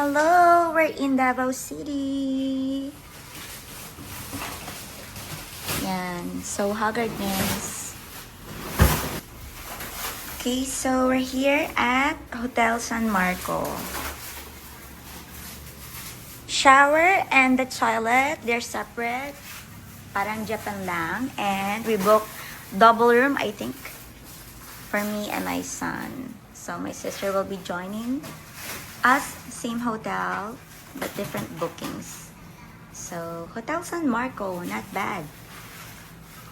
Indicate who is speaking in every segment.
Speaker 1: Hello! We're in Davao City. Yan. So, haggardness. Okay, so we're here at Hotel San Marco. Shower and the toilet, they're separate. Parang Japan lang. And we booked double room, I think, for me and my son. So, my sister will be joining us, same hotel, but different bookings. So, Hotel San Marco, not bad.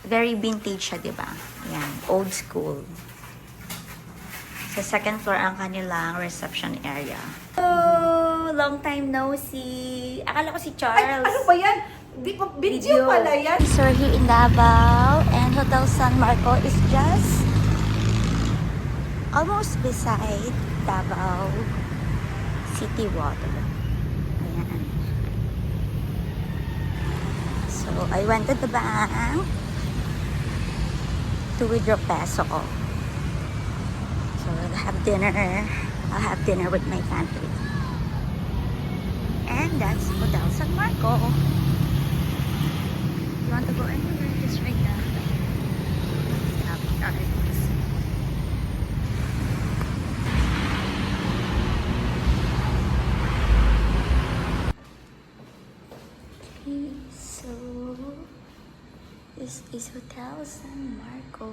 Speaker 1: Very vintage siya, diba? Yan, old school. Sa second floor ang kanilang reception area. Oh, long time no see. Akala ko si Charles.
Speaker 2: Ay, ano ba yan? Di pa, video pala yan.
Speaker 1: So, we're here in Davao, and Hotel San Marco is just almost beside Davao City Water. Ayan. So, I went to the bank to withdraw peso ko. So, I'll have dinner with my family. And that's Hotel San Marco. You want to go anywhere? Just right now. So, this is Hotel San Marco.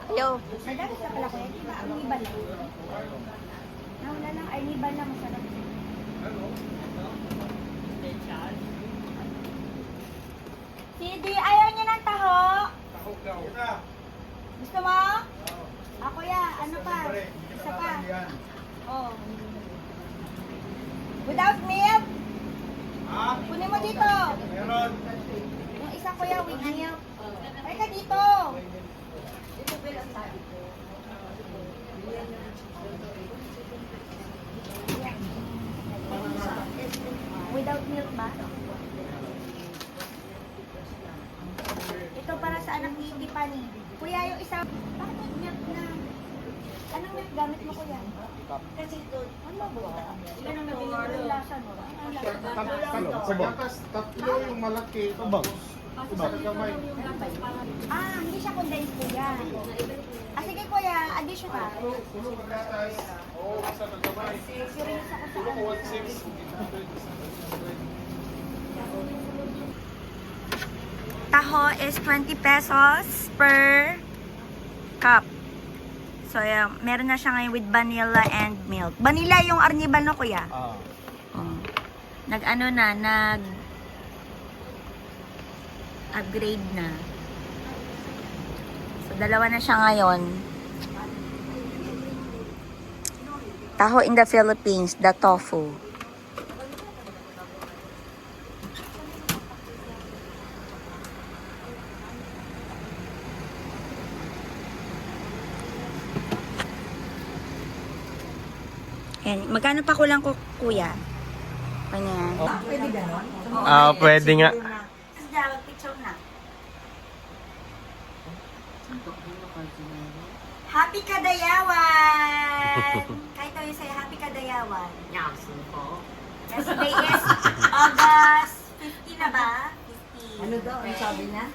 Speaker 1: Hello.
Speaker 2: Madami sa pala ko yan. Arnibal lang. Wala lang. Arnibal lang. Masarap. CD, ayaw niya ng taho.
Speaker 3: Taho daw.
Speaker 2: Gusto mo? Ako ya. Ano pa? Isa pa. Oh. Without milk?
Speaker 3: Ha?
Speaker 2: Kunin mo dito.
Speaker 3: Meron.
Speaker 2: Yung isa ko ya, with milk. Ay ka dito. Without milk ba? Ito para sa anak ni Tiffany. Kuya, yung isa... Bakit yung milk na? Anong milk gamit mo, kuya? Kasi ito... Ano ba? Anong nabili mo yung lasa mo? Anong lasa?
Speaker 3: Pagkatas, tatlo yung malaki. Tabang. Isa ka gamay.
Speaker 2: Hindi siya condensed, kuya. Sige, kuya. Additional.
Speaker 3: Puno pagkatas. Oo, isa ka gamay.
Speaker 2: Serious ako sa
Speaker 3: Puno ko
Speaker 2: ano.
Speaker 3: 1.6.
Speaker 1: Taho is 20 pesos per cup. So, meron na siya ngayon with vanilla and milk. Vanilla yung Arnibal, no, kuya? Oh. Nag-ano na, upgrade na. So, dalawa na siya ngayon. Taho in the Philippines, the tofu. Yan. Magkano pa kulang ko, kuya? Ano yan?
Speaker 2: Pwede ganon?
Speaker 4: Pwede nga.
Speaker 1: Sige, picture na. Happy Kadayawan! Kahit tayo sa'yo, Happy Kadayawan. Yasin po. Yes, today is August 15 na ba? 15.
Speaker 2: Ano daw? Ang sabi niya?